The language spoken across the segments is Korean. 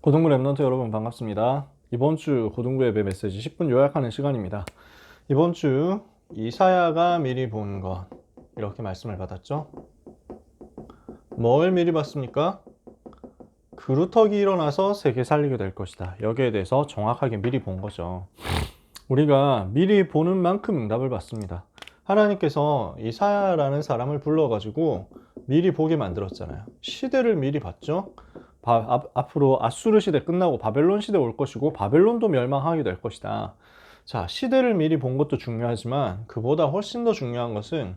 고등부 랩런트 여러분 반갑습니다. 이번 주 고등부 예배 메시지 10분 요약하는 시간입니다. 이번 주 이사야가 미리 본 것 이렇게 말씀을 받았죠. 뭘 미리 봤습니까? 그루터기 일어나서 세계 살리게 될 것이다. 여기에 대해서 정확하게 미리 본 거죠. 우리가 미리 보는 만큼 응답을 받습니다. 하나님께서 이사야라는 사람을 불러가지고 미리 보게 만들었잖아요. 시대를 미리 봤죠. 앞으로 아수르 시대 끝나고 바벨론 시대 올 것이고 바벨론도 멸망하게 될 것이다. 자, 시대를 미리 본 것도 중요하지만 그보다 훨씬 더 중요한 것은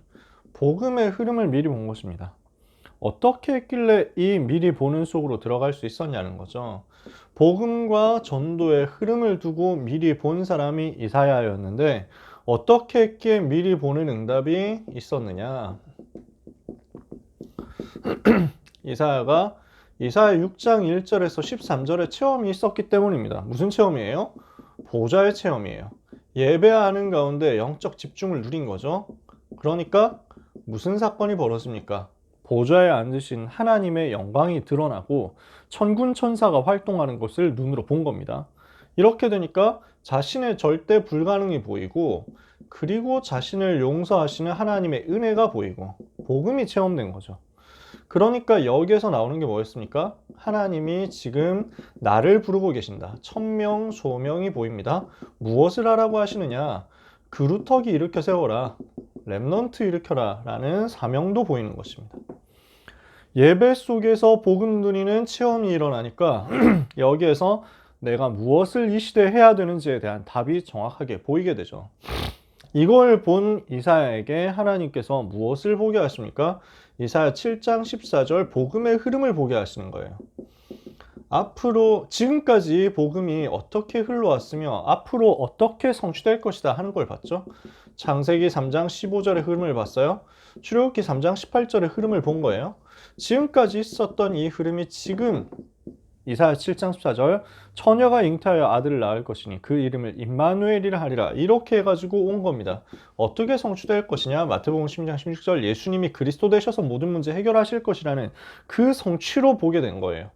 복음의 흐름을 미리 본 것입니다. 어떻게 했길래 이 미리 보는 속으로 들어갈 수 있었냐는 거죠. 복음과 전도의 흐름을 두고 미리 본 사람이 이사야였는데 어떻게 했기에 미리 보는 응답이 있었느냐. 이사야 6장 1절에서 13절에 체험이 있었기 때문입니다. 무슨 체험이에요? 보좌의 체험이에요. 예배하는 가운데 영적 집중을 누린 거죠. 그러니까 무슨 사건이 벌어집니까? 보좌에 앉으신 하나님의 영광이 드러나고 천군 천사가 활동하는 것을 눈으로 본 겁니다. 이렇게 되니까 자신의 절대 불가능이 보이고 그리고 자신을 용서하시는 하나님의 은혜가 보이고 복음이 체험된 거죠. 그러니까 여기에서 나오는 게 뭐였습니까? 하나님이 지금 나를 부르고 계신다. 천명, 소명이 보입니다. 무엇을 하라고 하시느냐? 그루터기 일으켜 세워라. 렘넌트 일으켜라. 라는 사명도 보이는 것입니다. 예배 속에서 복음 누리는 체험이 일어나니까 여기에서 내가 무엇을 이 시대에 해야 되는지에 대한 답이 정확하게 보이게 되죠. 이걸 본 이사야에게 하나님께서 무엇을 보게 하십니까? 이사야 7장 14절 복음의 흐름을 보게 하시는 거예요. 앞으로 지금까지 복음이 어떻게 흘러왔으며 앞으로 어떻게 성취될 것이다 하는 걸 봤죠. 창세기 3장 15절의 흐름을 봤어요. 출애굽기 3장 18절의 흐름을 본 거예요. 지금까지 있었던 이 흐름이 지금 이사야 7장 14절 처녀가 잉태하여 아들을 낳을 것이니 그 이름을 임마누엘이라 하리라 이렇게 해가지고 온 겁니다. 어떻게 성취될 것이냐? 마태복음 10장 16절 예수님이 그리스도 되셔서 모든 문제 해결하실 것이라는 그 성취로 보게 된 거예요.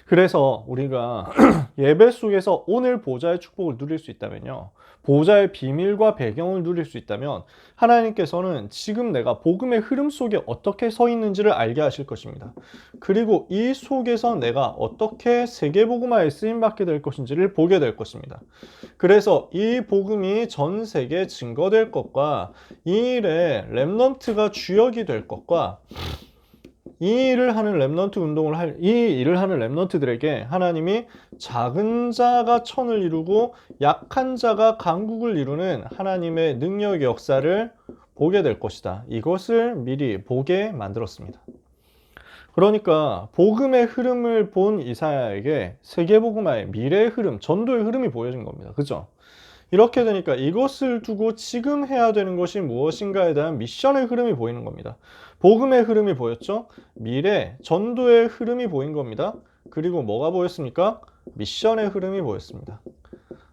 그래서 우리가 예배 속에서 오늘 보좌의 축복을 누릴 수 있다면요. 보좌의 비밀과 배경을 누릴 수 있다면 하나님께서는 지금 내가 복음의 흐름 속에 어떻게 서 있는지를 알게 하실 것입니다. 그리고 이 속에서 내가 어떻게 세계복음화에 쓰임받게 될 것인지를 보게 될 것입니다. 그래서 이 복음이 전 세계에 증거될 것과 이 일에 렘넌트가 주역이 될 것과 이 일을 하는 렘넌트들에게 하나님이 작은 자가 천을 이루고 약한 자가 강국을 이루는 하나님의 능력의 역사를 보게 될 것이다. 이것을 미리 보게 만들었습니다. 그러니까 복음의 흐름을 본 이사야에게 세계복음화의 미래의 흐름, 전도의 흐름이 보여진 겁니다. 그죠? 이렇게 되니까 이것을 두고 지금 해야 되는 것이 무엇인가에 대한 미션의 흐름이 보이는 겁니다. 복음의 흐름이 보였죠? 미래, 전도의 흐름이 보인 겁니다. 그리고 뭐가 보였습니까? 미션의 흐름이 보였습니다.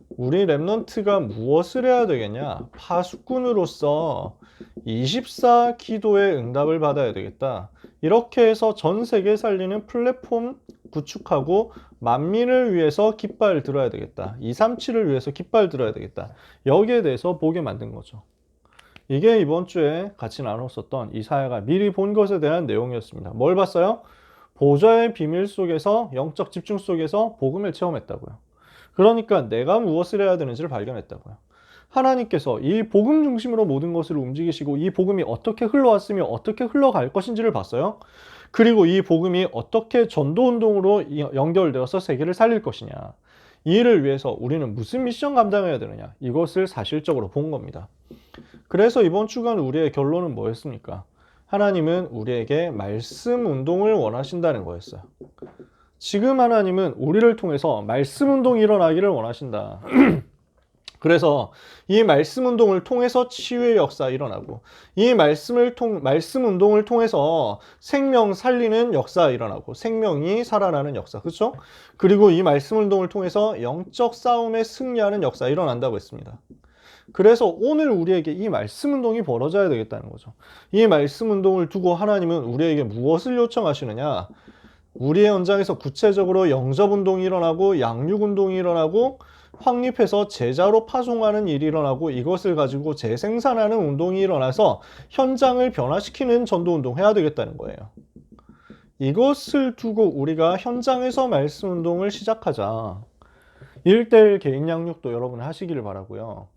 우리 랩넌트가 무엇을 해야 되겠냐? 파수꾼으로서 24 기도의 응답을 받아야 되겠다. 이렇게 해서 전 세계 살리는 플랫폼 구축하고 만민을 위해서 깃발 들어야 되겠다. 237을 위해서 깃발 들어야 되겠다. 여기에 대해서 보게 만든 거죠. 이게 이번 주에 같이 나눴었던 이사야가 미리 본 것에 대한 내용이었습니다. 뭘 봤어요? 보좌의 비밀 속에서 영적 집중 속에서 복음을 체험했다고요. 그러니까 내가 무엇을 해야 되는지를 발견했다고요. 하나님께서 이 복음 중심으로 모든 것을 움직이시고 이 복음이 어떻게 흘러왔으며 어떻게 흘러갈 것인지를 봤어요. 그리고 이 복음이 어떻게 전도운동으로 연결되어서 세계를 살릴 것이냐. 이 일을 위해서 우리는 무슨 미션 감당해야 되느냐. 이것을 사실적으로 본 겁니다. 그래서 이번 주간 우리의 결론은 뭐였습니까? 하나님은 우리에게 말씀 운동을 원하신다는 거였어요. 지금 하나님은 우리를 통해서 말씀 운동이 일어나기를 원하신다. 그래서 이 말씀 운동을 통해서 치유의 역사 일어나고 이 말씀 운동을 통해서 생명 살리는 역사 일어나고 생명이 살아나는 역사, 그렇죠? 그리고 이 말씀 운동을 통해서 영적 싸움에 승리하는 역사 일어난다고 했습니다. 그래서 오늘 우리에게 이 말씀 운동이 벌어져야 되겠다는 거죠. 이 말씀 운동을 두고 하나님은 우리에게 무엇을 요청하시느냐? 우리의 현장에서 구체적으로 영접운동이 일어나고 양육운동이 일어나고 확립해서 제자로 파송하는 일이 일어나고 이것을 가지고 재생산하는 운동이 일어나서 현장을 변화시키는 전도운동 해야 되겠다는 거예요. 이것을 두고 우리가 현장에서 말씀운동을 시작하자. 1:1 개인 양육도 여러분 하시기를 바라고요.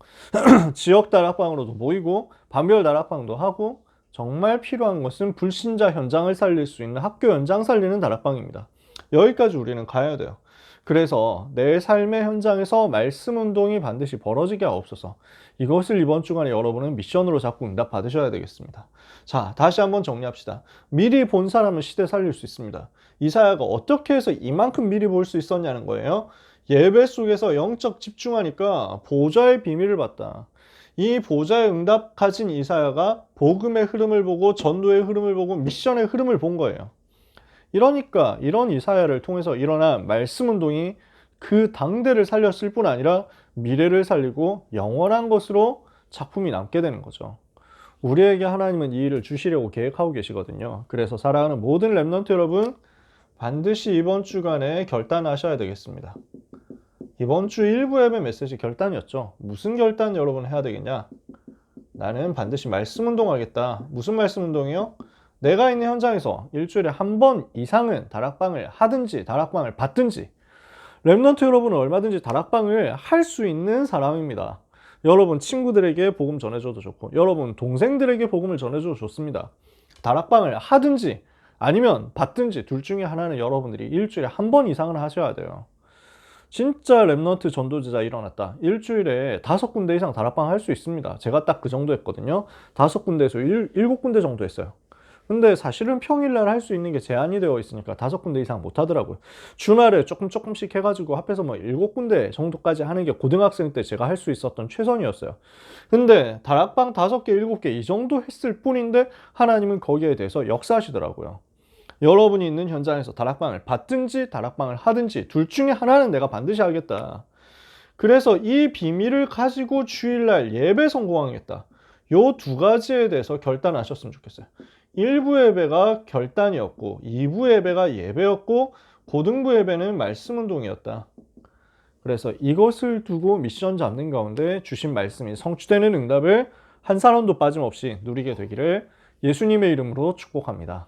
지역 다락방으로도 모이고 반별 다락방도 하고 정말 필요한 것은 불신자 현장을 살릴 수 있는 학교 현장 살리는 다락방입니다. 여기까지 우리는 가야 돼요. 그래서 내 삶의 현장에서 말씀 운동이 반드시 벌어지게 하옵소서. 이것을 이번 주간에 여러분은 미션으로 잡고 응답 받으셔야 되겠습니다. 자, 다시 한번 정리합시다. 미리 본 사람은 시대 살릴 수 있습니다. 이사야가 어떻게 해서 이만큼 미리 볼 수 있었냐는 거예요. 예배 속에서 영적 집중하니까 보좌의 비밀을 봤다. 이 보좌의 응답 가진 이사야가 복음의 흐름을 보고 전도의 흐름을 보고 미션의 흐름을 본 거예요. 이러니까 이런 이사야를 통해서 일어난 말씀 운동이 그 당대를 살렸을 뿐 아니라 미래를 살리고 영원한 것으로 작품이 남게 되는 거죠. 우리에게 하나님은 이 일을 주시려고 계획하고 계시거든요. 그래서 사랑하는 모든 렘넌트 여러분, 반드시 이번 주간에 결단하셔야 되겠습니다. 이번 주 1부 예배 메시지 결단이었죠. 무슨 결단 여러분 해야 되겠냐? 나는 반드시 말씀 운동하겠다. 무슨 말씀 운동이요? 내가 있는 현장에서 일주일에 한 번 이상은 다락방을 하든지 다락방을 받든지, 렘넌트 여러분은 얼마든지 다락방을 할 수 있는 사람입니다. 여러분 친구들에게 복음 전해줘도 좋고 여러분 동생들에게 복음을 전해줘도 좋습니다. 다락방을 하든지 아니면 받든지 둘 중에 하나는 여러분들이 일주일에 한 번 이상은 하셔야 돼요. 진짜 렘넌트 전도제자 일어났다. 일주일에 5군데 이상 다락방 할 수 있습니다. 제가 딱 그 정도 했거든요. 5군데에서 7군데 정도 했어요. 근데 사실은 평일날 할 수 있는 게 제한이 되어 있으니까 5군데 이상 못 하더라고요. 주말에 조금씩 해가지고 합해서 뭐 7군데 정도까지 하는 게 고등학생 때 제가 할 수 있었던 최선이었어요. 근데 다락방 5개, 7개 이 정도 했을 뿐인데 하나님은 거기에 대해서 역사하시더라고요. 여러분이 있는 현장에서 다락방을 받든지 다락방을 하든지 둘 중에 하나는 내가 반드시 하겠다. 그래서 이 비밀을 가지고 주일날 예배 성공하겠다. 요 2가지에 대해서 결단하셨으면 좋겠어요. 1부 예배가 결단이었고 2부 예배가 예배였고 고등부 예배는 말씀 운동이었다. 그래서 이것을 두고 미션 잡는 가운데 주신 말씀이 성취되는 응답을 한 사람도 빠짐없이 누리게 되기를 예수님의 이름으로 축복합니다.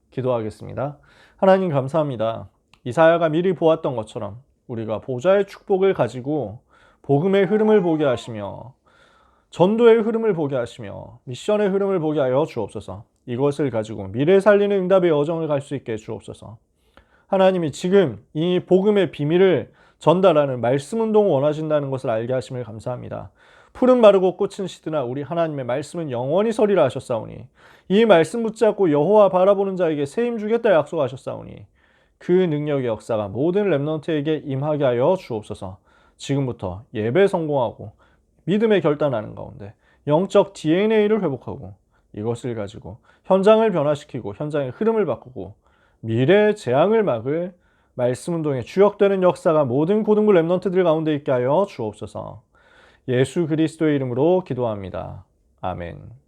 기도하겠습니다. 하나님 감사합니다. 이사야가 미리 보았던 것처럼 우리가 보좌의 축복을 가지고 복음의 흐름을 보게 하시며 전도의 흐름을 보게 하시며 미션의 흐름을 보게 하여 주옵소서. 이것을 가지고 미래 살리는 응답의 여정을 갈 수 있게 해 주옵소서. 하나님이 지금 이 복음의 비밀을 전달하는 말씀 운동을 원하신다는 것을 알게 하심을 감사합니다. 푸른 마르고 꽃은 시드나 우리 하나님의 말씀은 영원히 서리라 하셨사오니 이 말씀 붙잡고 여호와 바라보는 자에게 세임 주겠다 약속하셨사오니 그 능력의 역사가 모든 렘넌트에게 임하게 하여 주옵소서. 지금부터 예배 성공하고 믿음에 결단하는 가운데 영적 DNA를 회복하고 이것을 가지고 현장을 변화시키고 현장의 흐름을 바꾸고 미래의 재앙을 막을 말씀 운동에 주역되는 역사가 모든 고등부 렘넌트들 가운데 있게 하여 주옵소서. 예수 그리스도의 이름으로 기도합니다. 아멘.